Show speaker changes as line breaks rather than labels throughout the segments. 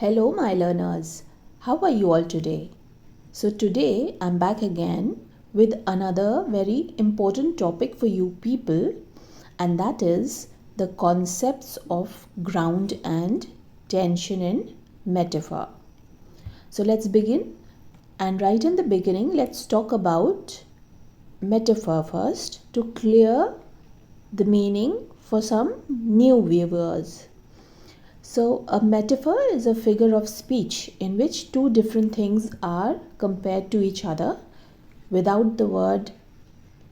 Hello, my learners. How are you all today? So, today I'm back again with another very important topic for you people, and that is the concepts of ground and tension in metaphor. So, let's begin. And right in the beginning, let's talk about metaphor first to clear the meaning for some new viewers. So, a metaphor is a figure of speech in which two different things are compared to each other without the word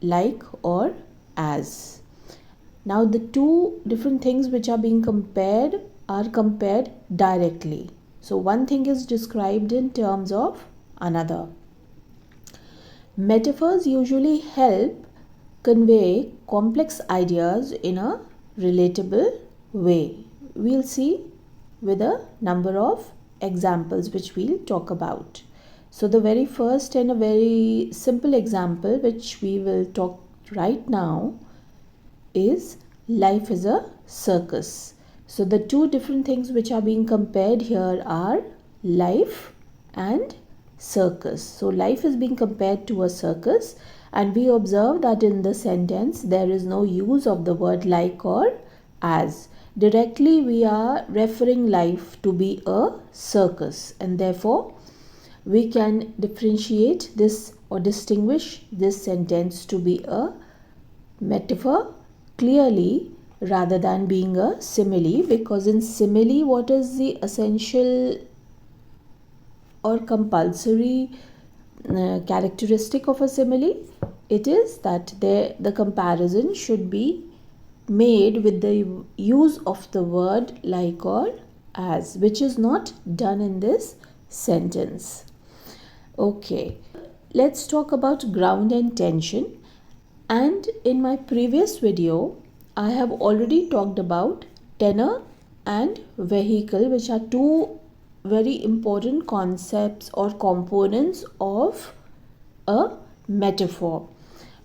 like or as. Now, the two different things which are being compared are compared directly. So, one thing is described in terms of another. Metaphors usually help convey complex ideas in a relatable way. We'll see with a number of examples which we'll talk about. So the very first and a very simple example which we will talk right now is life is a circus. So the two different things which are being compared here are life and circus. So life is being compared to a circus, and we observe that in the sentence there is no use of the word like or as. Directly we are referring life to be a circus, and therefore we can differentiate this or distinguish this sentence to be a metaphor clearly rather than being a simile, because in simile what is the essential or compulsory characteristic of a simile? It is that the comparison should be made with the use of the word like or as, which is not done in this sentence. Okay, let's talk about ground and tension. And in my previous video, I have already talked about tenor and vehicle, which are two very important concepts or components of a metaphor,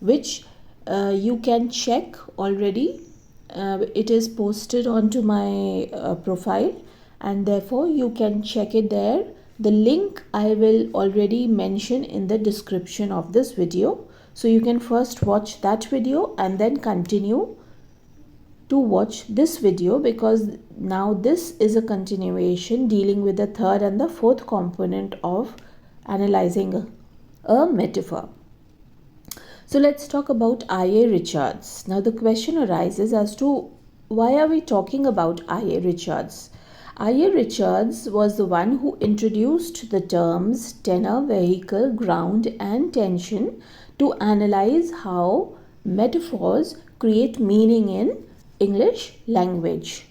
which you can check already. It is posted onto my profile, and therefore you can check it there. The link I will already mention in the description of this video. So you can first watch that video and then continue to watch this video, because now this is a continuation dealing with the third and the fourth component of analyzing a metaphor. So let's talk about I.A. Richards. Now the question arises as to why are we talking about I.A. Richards? I.A. Richards was the one who introduced the terms tenor, vehicle, ground and tension to analyze how metaphors create meaning in English language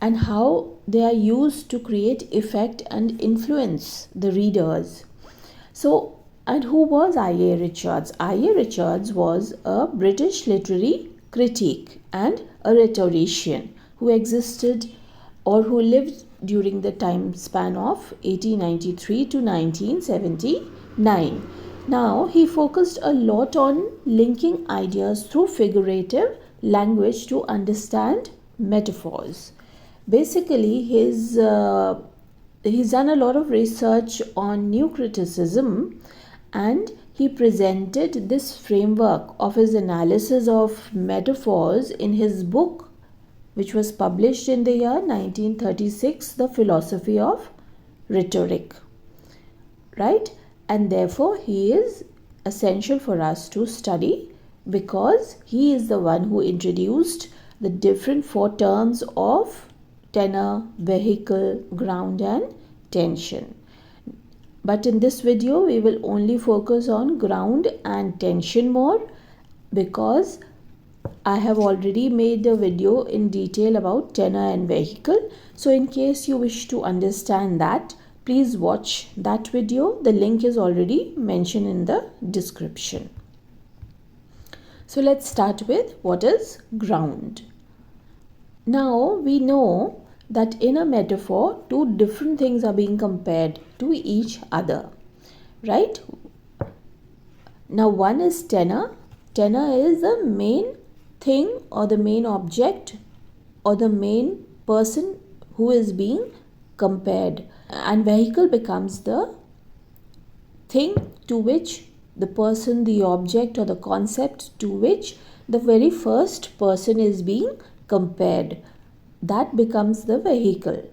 and how they are used to create effect and influence the readers. So, and who was I.A. Richards? I.A. Richards was a British literary critic and a rhetorician who existed or who lived during the time span of 1893 to 1979. Now, he focused a lot on linking ideas through figurative language to understand metaphors. Basically, he's done a lot of research on new criticism, and he presented this framework of his analysis of metaphors in his book, which was published in the year 1936, The Philosophy of Rhetoric. Right? And therefore, he is essential for us to study, because he is the one who introduced the different four terms of tenor, vehicle, ground and tension. But in this video, we will only focus on ground and tension more, because I have already made a video in detail about tenor and vehicle. So in case you wish to understand that, please watch that video. The link is already mentioned in the description. So let's start with what is ground. Now we know that in a metaphor, two different things are being compared to each other, right? Now one is tenor. Tenor is the main thing or the main object or the main person who is being compared, and vehicle becomes the thing to which the person, the object, or the concept to which the very first person is being compared. That becomes the vehicle.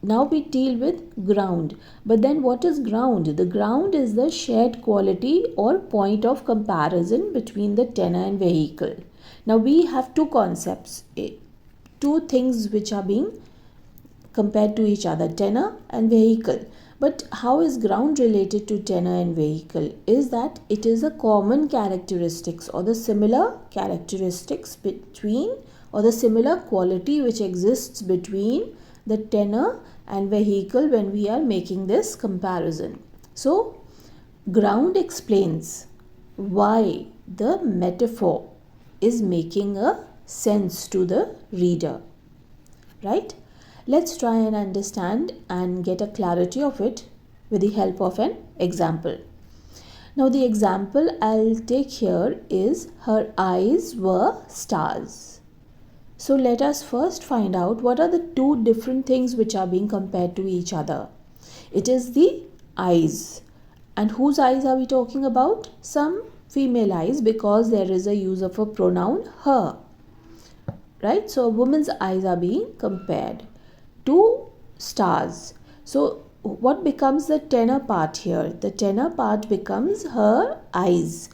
Now we deal with ground. But then what is ground? The ground is the shared quality or point of comparison between the tenor and vehicle. Now we have two concepts, two things which are being compared to each other, tenor and vehicle. But how is ground related to tenor and vehicle? Is that it is a common characteristics or the similar characteristics between, or the similar quality which exists between the tenor and vehicle when we are making this comparison. So ground explains why the metaphor is making a sense to the reader, right? Let's try and understand and get a clarity of it with the help of an example. Now the example I'll take here is her eyes were stars. So let us first find out what are the two different things which are being compared to each other. It is the eyes. And whose eyes are we talking about? Some female eyes, because there is a use of a pronoun her. Right? So a woman's eyes are being compared to stars. So what becomes the tenor part here? The tenor part becomes her eyes,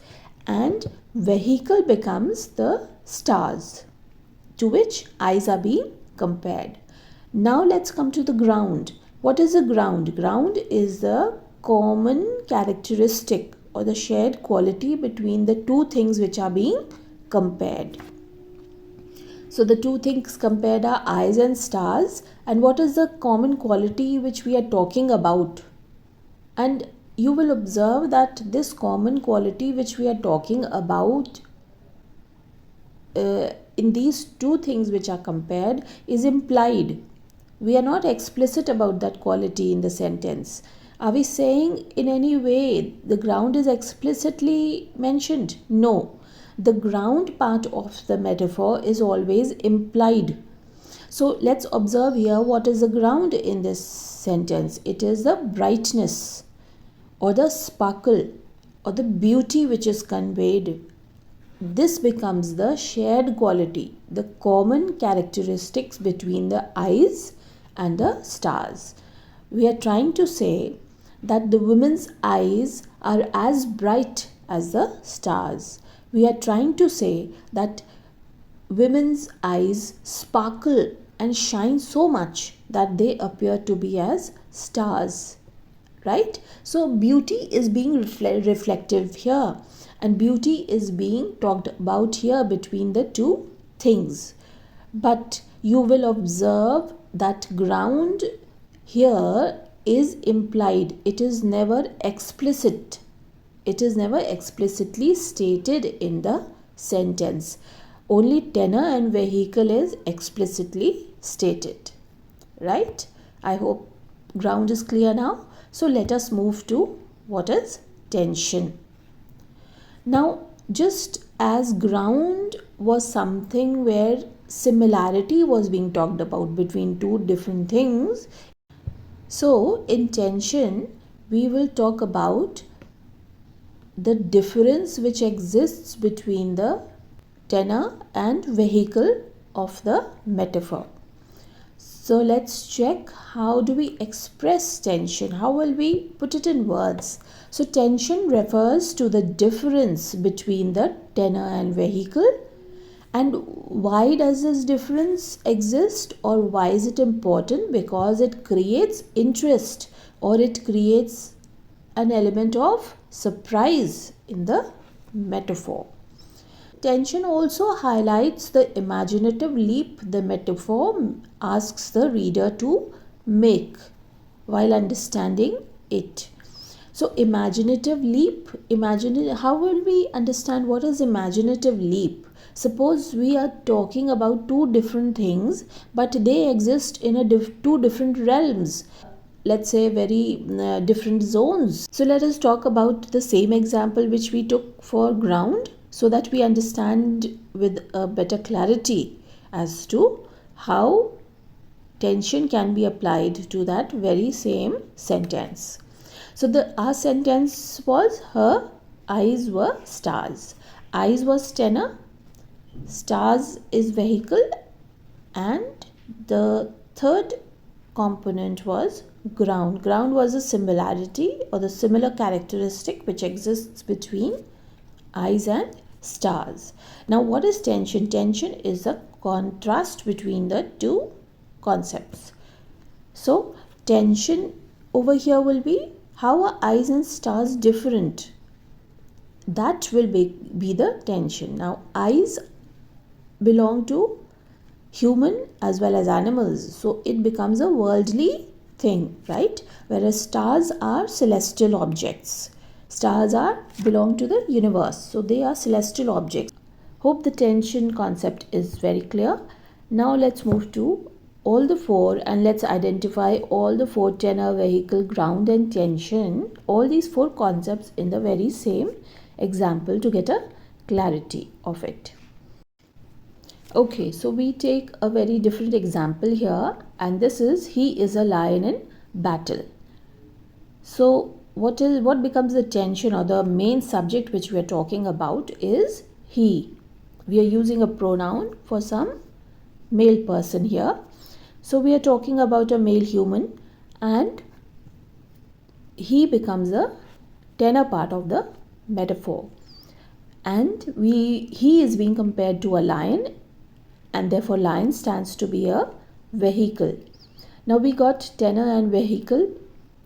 and vehicle becomes the stars to which eyes are being compared. Now let's come to the ground. What is the ground? Ground is the common characteristic or the shared quality between the two things which are being compared. So the two things compared are eyes and stars. And what is the common quality which we are talking about? And you will observe that this common quality which we are talking about in these two things which are compared is implied. We are not explicit about that quality in the sentence. Are we saying in any way the ground is explicitly mentioned? No. The ground part of the metaphor is always implied. So let's observe here what is the ground in this sentence. It is the brightness or the sparkle or the beauty which is conveyed. This becomes the shared quality, the common characteristics between the eyes and the stars. We are trying to say that the women's eyes are as bright as the stars. We are trying to say that women's eyes sparkle and shine so much that they appear to be as stars, right? So beauty is being reflective here, and beauty is being talked about here between the two things. But you will observe that ground here is implied. It is never explicit. It is never explicitly stated in the sentence. Only tenor and vehicle is explicitly stated, right? I hope ground is clear now. So let us move to what is tension. Now, just as ground was something where similarity was being talked about between two different things, so in tension we will talk about the difference which exists between the tenor and vehicle of the metaphor. So let's check how do we express tension. How will we put it in words? So tension refers to the difference between the tenor and vehicle. And why does this difference exist, or why is it important? Because it creates interest, or it creates an element of surprise in the metaphor. Tension also highlights the imaginative leap the metaphor asks the reader to make while understanding it. So imaginative leap, how will we understand what is imaginative leap? Suppose we are talking about two different things, but they exist in two different realms. Let's say very different zones. So let us talk about the same example which we took for ground, so that we understand with a better clarity as to how tension can be applied to that very same sentence. So our sentence was her eyes were stars. Eyes was tenor, stars is vehicle, and the third component was ground. Ground was a similarity or the similar characteristic which exists between eyes and stars. Now what is tension? Tension is a contrast between the two concepts. So tension over here will be how are eyes and stars different? That will be the tension. Now eyes belong to human as well as animals, so it becomes a worldly thing, right? Whereas stars are celestial objects. Stars belong to the universe, so they are celestial objects. Hope the tension concept is very clear. Now let's move to all the four and let's identify all the four: tenor, vehicle, ground and tension. All these four concepts in the very same example to get a clarity of it. Okay, so we take a very different example here, and this is he is a lion in battle. So what becomes the tension or the main subject which we are talking about is he. We are using a pronoun for some male person here. So we are talking about a male human, and he becomes the tenor part of the metaphor. And he is being compared to a lion, and therefore lion stands to be a vehicle. Now we got tenor and vehicle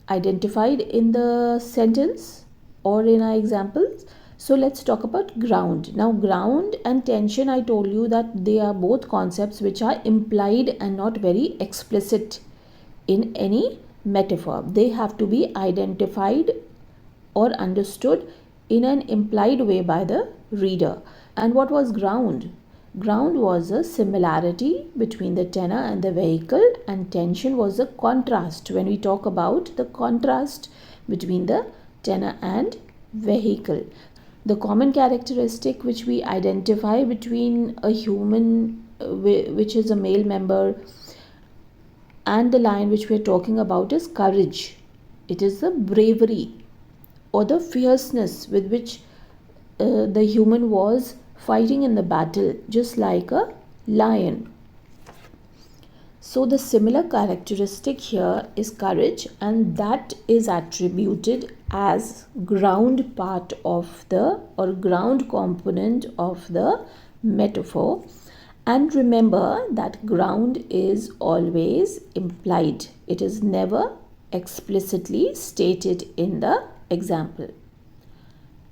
identified in the sentence or in our examples. So let's talk about ground. Now ground and tension, I told you that they are both concepts which are implied and not very explicit in any metaphor. They have to be identified or understood in an implied way by the reader. And what was ground? Ground was a similarity between the tenor and the vehicle, and tension was a contrast. When we talk about the contrast between the tenor and vehicle, the common characteristic which we identify between a human which is a male member and the lion which we are talking about is courage. It is the bravery or the fierceness with which the human was fighting in the battle, just like a lion. So the similar characteristic here is courage, and that is attributed as ground part of the or ground component of the metaphor. And remember that ground is always implied. It is never explicitly stated in the example.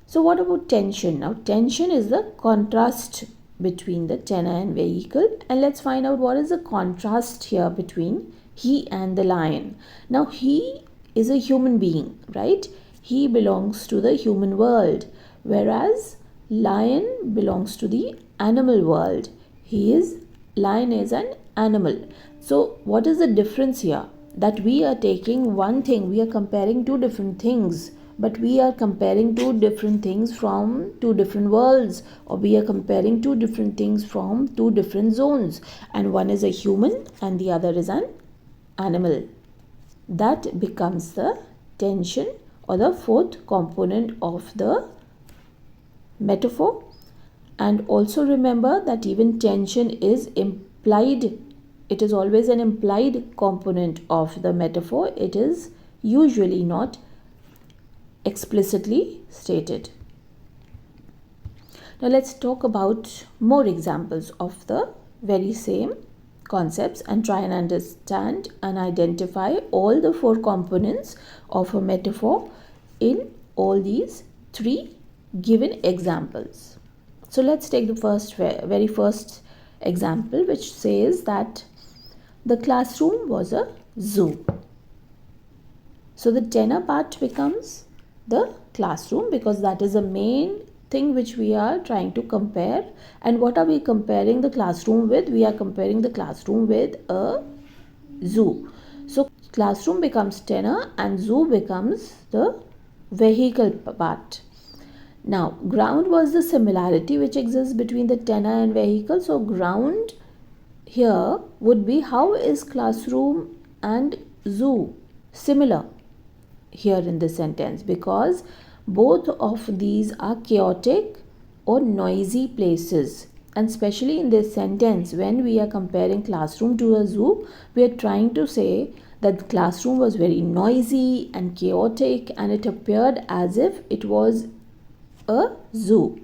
So what about tension? Now tension is the contrast between the tenor and vehicle, and let's find out what is the contrast here between he and the lion. Now he is a human being, right? He belongs to the human world, whereas lion belongs to the animal world. Lion is an animal. So what is the difference here? That we are taking one thing, we are comparing two different things, but we are comparing two different things from two different worlds, or we are comparing two different things from two different zones, and one is a human and the other is an animal. That becomes the tension or the fourth component of the metaphor. And also remember that even tension is implied. It is always an implied component of the metaphor. It is usually not explicitly stated. Now let's talk about more examples of the very same concepts and try and understand and identify all the four components of a metaphor in all these three given examples. So let's take the very first example, which says that the classroom was a zoo. So the tenor part becomes the classroom, because that is the main thing which we are trying to compare. And what are we comparing the classroom with? We are comparing the classroom with a zoo. So classroom becomes tenor and zoo becomes the vehicle part. Now ground was the similarity which exists between the tenor and vehicle. So ground here would be, how is classroom and zoo similar here in this sentence? Because both of these are chaotic or noisy places, and especially in this sentence, when we are comparing classroom to a zoo, we are trying to say that the classroom was very noisy and chaotic, and it appeared as if it was a zoo.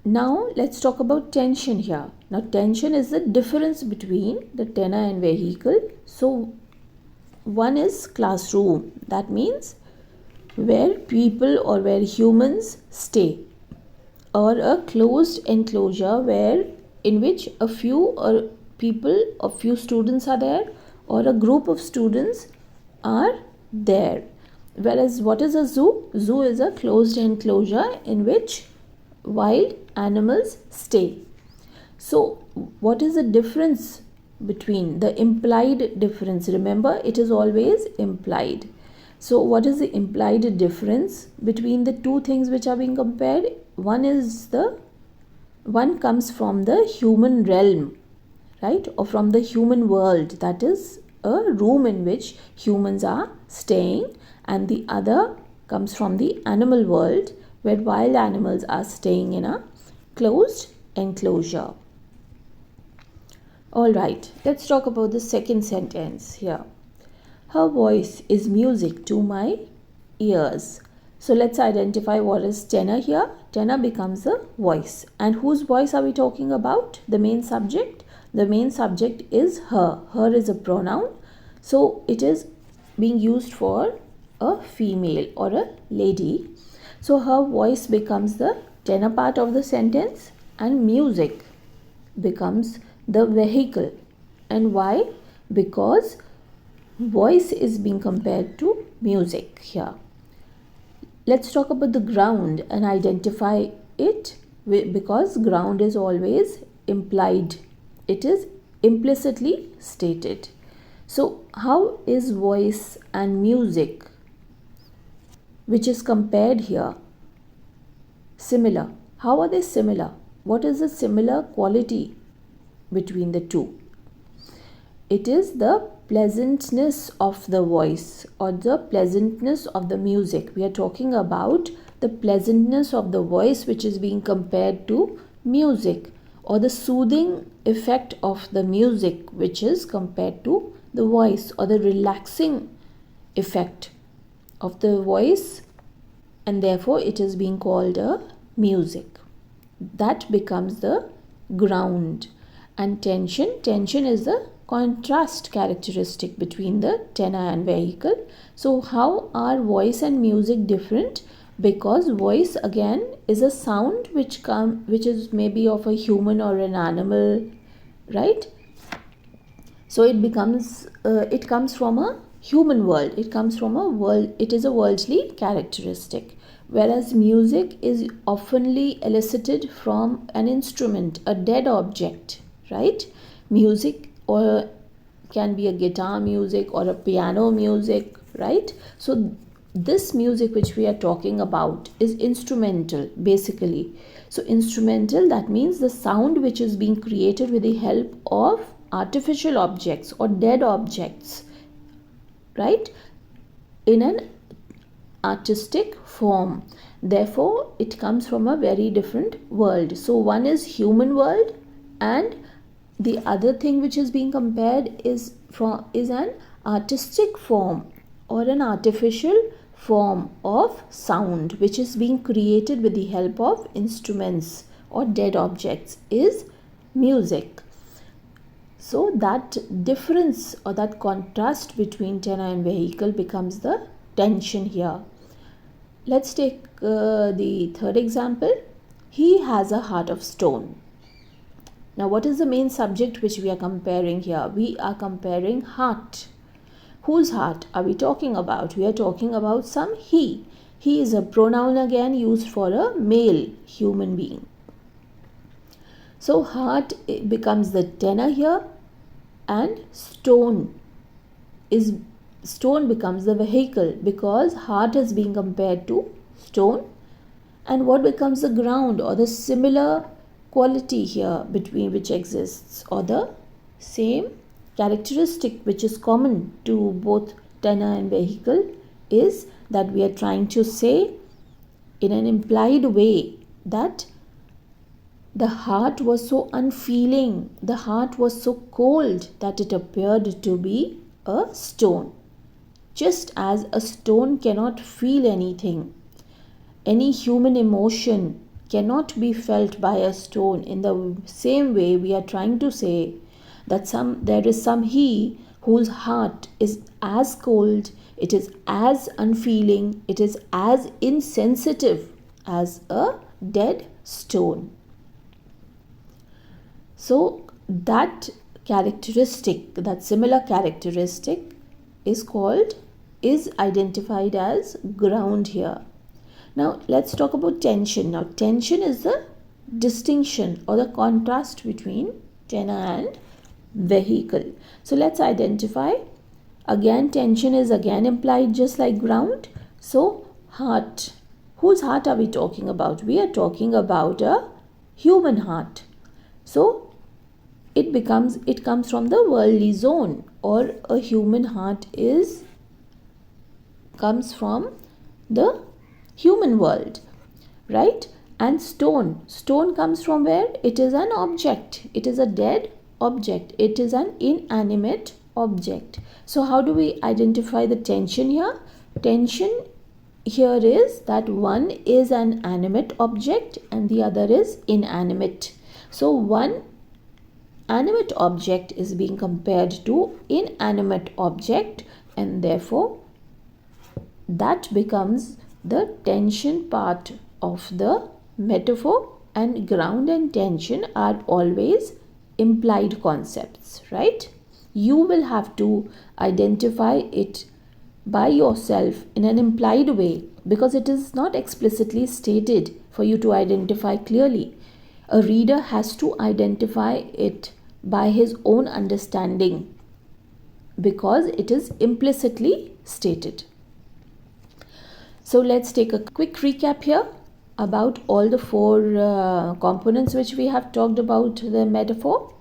Now let's talk about tension here. Now tension is the difference between the tenor and vehicle. So one is classroom, that means where people or where humans stay, or a closed enclosure where in which a few or people or few students are there, or a group of students are there. Whereas what is a zoo? Zoo is a closed enclosure in which wild animals stay. So what is the difference between the implied difference? Remember, it is always implied. So what is the implied difference between the two things which are being compared? One comes from the human realm, right, or from the human world, that is a room in which humans are staying, and the other comes from the animal world where wild animals are staying in a closed enclosure. Alright, let's talk about the second sentence here. Her voice is music to my ears. So let's identify what is tenor here. Tenor becomes the voice. And whose voice are we talking about? The main subject. The main subject is her. Her is a pronoun. So it is being used for a female or a lady. So her voice becomes the tenor part of the sentence, and music becomes the vehicle. And why? Because voice is being compared to music here. Let's talk about the ground and identify it, because ground is always implied. It is implicitly stated. So how is voice and music, which is compared here, similar? How are they similar? What is the similar quality between the two? It is the pleasantness of the voice or the pleasantness of the music. We are talking about the pleasantness of the voice, which is being compared to music, or the soothing effect of the music, which is compared to the voice, or the relaxing effect of the voice, and therefore it is being called a music. That becomes the ground. And tension is the contrast characteristic between the tenor and vehicle. So how are voice and music different? Because voice again is a sound which is maybe of a human or an animal, right? So it comes from a human world. It comes from a world. It is a worldly characteristic. Whereas music is oftenly elicited from an instrument, a dead object, right? Music or can be a guitar music or a piano music, right? So this music which we are talking about is instrumental basically. So instrumental, that means the sound which is being created with the help of artificial objects or dead objects, right, in an artistic form. Therefore it comes from a very different world. So one is human world, and the other thing which is being compared is an artistic form or an artificial form of sound which is being created with the help of instruments or dead objects, is music. So that difference or that contrast between tenor and vehicle becomes the tension here. Let's take the third example. He has a heart of stone. Now what is the main subject which we are comparing here? We are comparing heart. Whose heart are we talking about? We are talking about some he. He is a pronoun again used for a male human being. So heart becomes the tenor here, and stone becomes the vehicle, because heart is being compared to stone. And what becomes the ground or the similar quality here between which exists, or the same characteristic which is common to both tenor and vehicle, is that we are trying to say in an implied way that the heart was so unfeeling, the heart was so cold that it appeared to be a stone. Just as a stone cannot feel anything, any human emotion cannot be felt by a stone, in the same way we are trying to say that there is some he whose heart is as cold, it is as unfeeling, it is as insensitive as a dead stone. So that characteristic, that similar characteristic is identified as ground here. Now let's talk about tension. Now tension is the distinction or the contrast between tenor and vehicle. So let's identify. Again, tension is again implied just like ground. So heart. Whose heart are we talking about? We are talking about a human heart. So it comes from the worldly zone, or a human heart comes from the human world, right? And stone comes from where? It is an object, it is a dead object, it is an inanimate object. So how do we identify the tension here? Tension here is that one is an animate object and the other is inanimate. So one animate object is being compared to inanimate object, and therefore that becomes the tension part of the metaphor. And ground and tension are always implied concepts, right? You will have to identify it by yourself in an implied way, because it is not explicitly stated for you to identify clearly. A reader has to identify it by his own understanding, because it is implicitly stated. So let's take a quick recap here about all the four components which we have talked about the metaphor.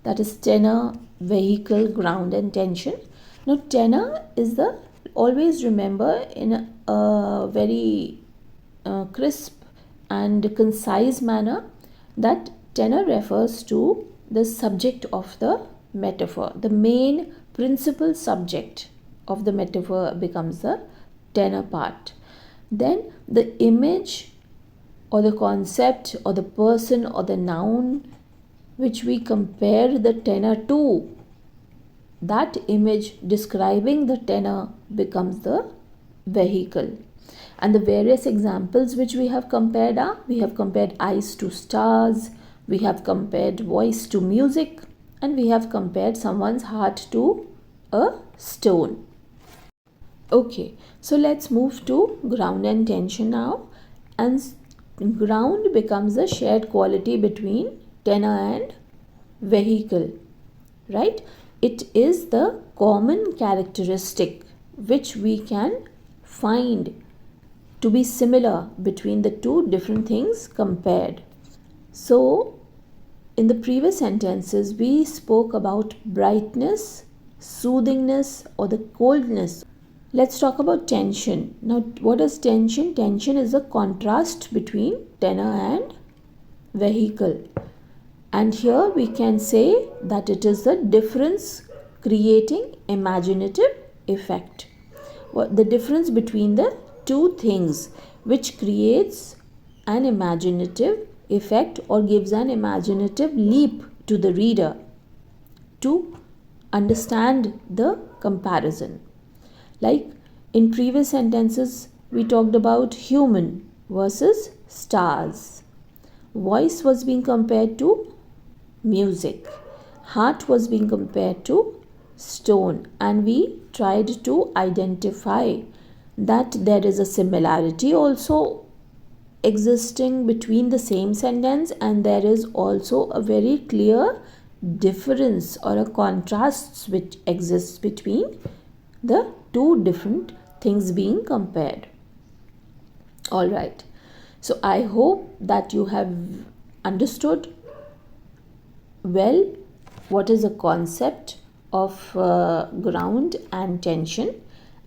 That is tenor, vehicle, ground and tension. Now tenor is always remember in a very crisp and concise manner that tenor refers to the subject of the metaphor. The main principal subject of the metaphor becomes the tenor part. Then the image or the concept or the person or the noun which we compare the tenor to, that image describing the tenor becomes the vehicle. And the various examples which we have compared are, we have compared eyes to stars, we have compared voice to music, and we have compared someone's heart to a stone. Okay, so let's move to ground and tension now. And ground becomes a shared quality between tenor and vehicle, right? It is the common characteristic which we can find to be similar between the two different things compared. So in the previous sentences we spoke about brightness, soothingness or the coldness. Let's talk about tension. Now what is tension? Tension is a contrast between tenor and vehicle. And here we can say that it is the difference creating imaginative effect. The difference between the two things which creates an imaginative effect or gives an imaginative leap to the reader to understand the comparison. Like in previous sentences we talked about human versus stars. Voice was being compared to music. Heart was being compared to stone, and we tried to identify that there is a similarity also existing between the same sentence, and there is also a very clear difference or a contrast which exists between the two different things being compared. All right, so I hope that you have understood well what is the concept of ground and tension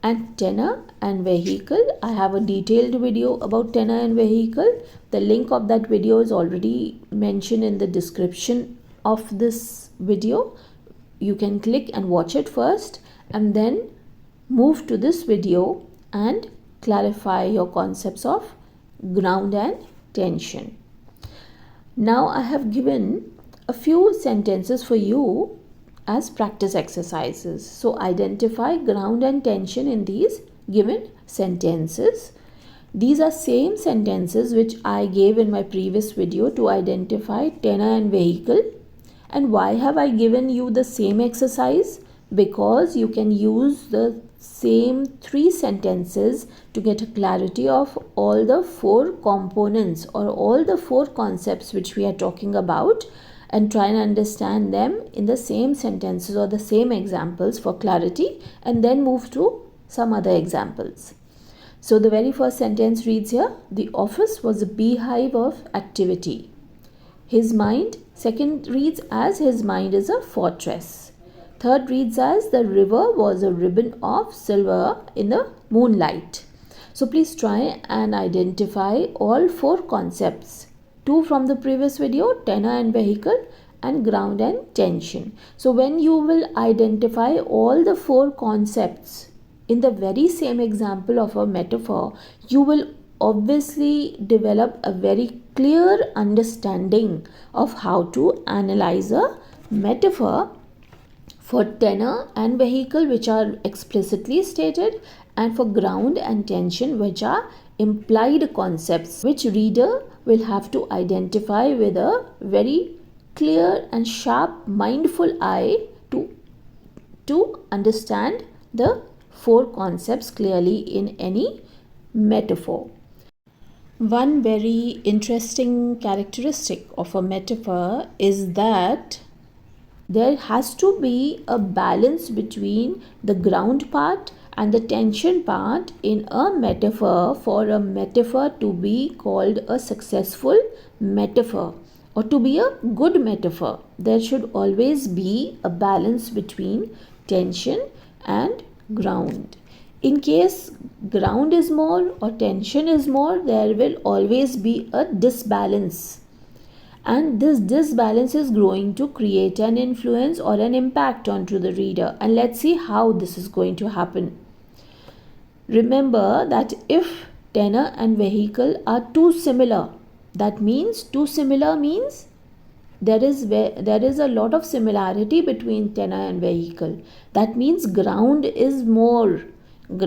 and tenor and vehicle. I have a detailed video about tenor and vehicle. The link of that video is already mentioned in the description of this video. You can click and watch it first and then move to this video and clarify your concepts of ground and tension. Now I have given a few sentences for you as practice exercises. So identify ground and tension in these given sentences. These are same sentences which I gave in my previous video to identify tenor and vehicle. And why have I given you the same exercise? Because you can use the same 3 sentences to get a clarity of all the 4 components or all the 4 concepts which we are talking about, and try and understand them in the same sentences or the same examples for clarity, and then move to some other examples. So the very first sentence reads here, the office was a beehive of activity. His mind, second reads as his mind is a fortress. Third reads as the river was a ribbon of silver in the moonlight. So please try and identify all 4 concepts. 2 from the previous video, tenor and vehicle, and ground and tension. So when you will identify all the 4 concepts in the very same example of a metaphor, you will obviously develop a very clear understanding of how to analyze a metaphor for tenor and vehicle, which are explicitly stated, and for ground and tension, which are implied concepts, which reader will have to identify with a very clear and sharp mindful eye to understand the 4 concepts clearly in any metaphor. One very interesting characteristic of a metaphor is that there has to be a balance between the ground part and the tension part in a metaphor for a metaphor to be called a successful metaphor or to be a good metaphor. There should always be a balance between tension and ground. In case ground is more or tension is more, there will always be a disbalance. And this disbalance is going to create an influence or an impact onto the reader. And let's see how this is going to happen. Remember that if tenor and vehicle are too similar, that means too similar means there is a lot of similarity between tenor and vehicle. That means ground is more. The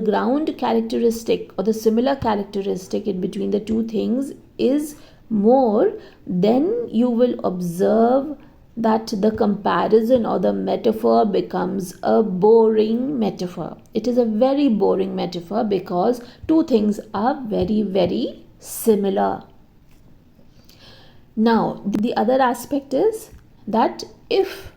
ground characteristic or the similar characteristic in between the 2 things is more, then you will observe that the comparison or the metaphor becomes a boring metaphor. It is a very boring metaphor because 2 things are very, very similar. Now, the other aspect is that if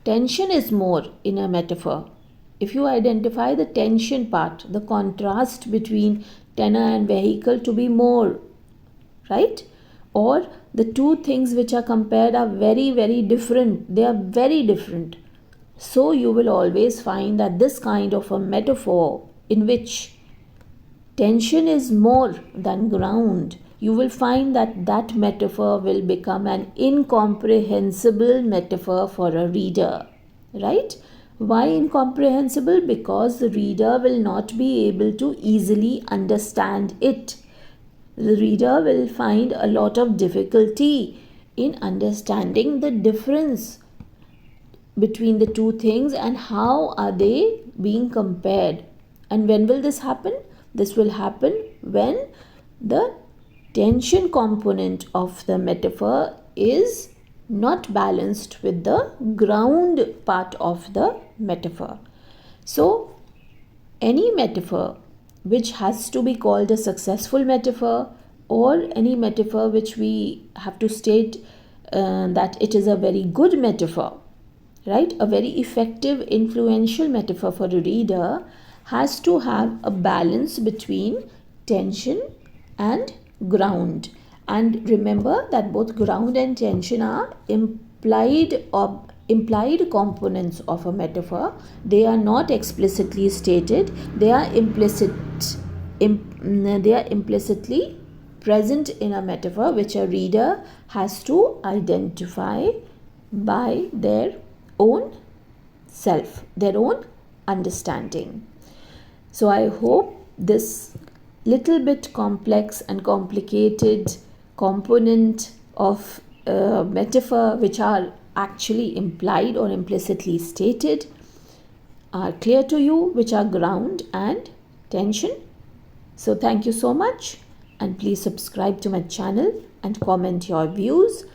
tension is more in a metaphor, if you identify the tension part, the contrast between tenor and vehicle to be more, right? Or the 2 things which are compared are very, very different. They are very different. So you will always find that this kind of a metaphor in which tension is more than ground, you will find that that metaphor will become an incomprehensible metaphor for a reader, right? Why incomprehensible? Because the reader will not be able to easily understand it. The reader will find a lot of difficulty in understanding the difference between the 2 things and how are they being compared. And when will this happen? This will happen when the tension component of the metaphor is not balanced with the ground part of the metaphor. So, any metaphor which has to be called a successful metaphor, or any metaphor which we have to state that it is a very good metaphor, right? A very effective, influential metaphor for a reader has to have a balance between tension and ground. And remember that both ground and tension are implied components of a metaphor. They are not explicitly stated. They are implicitly present in a metaphor, which a reader has to identify by their own self, their own understanding. So I hope this little bit complex and complicated component of metaphor, which are actually implied or implicitly stated, are clear to you, which are ground and tension. So thank you so much, and please subscribe to my channel and comment your views.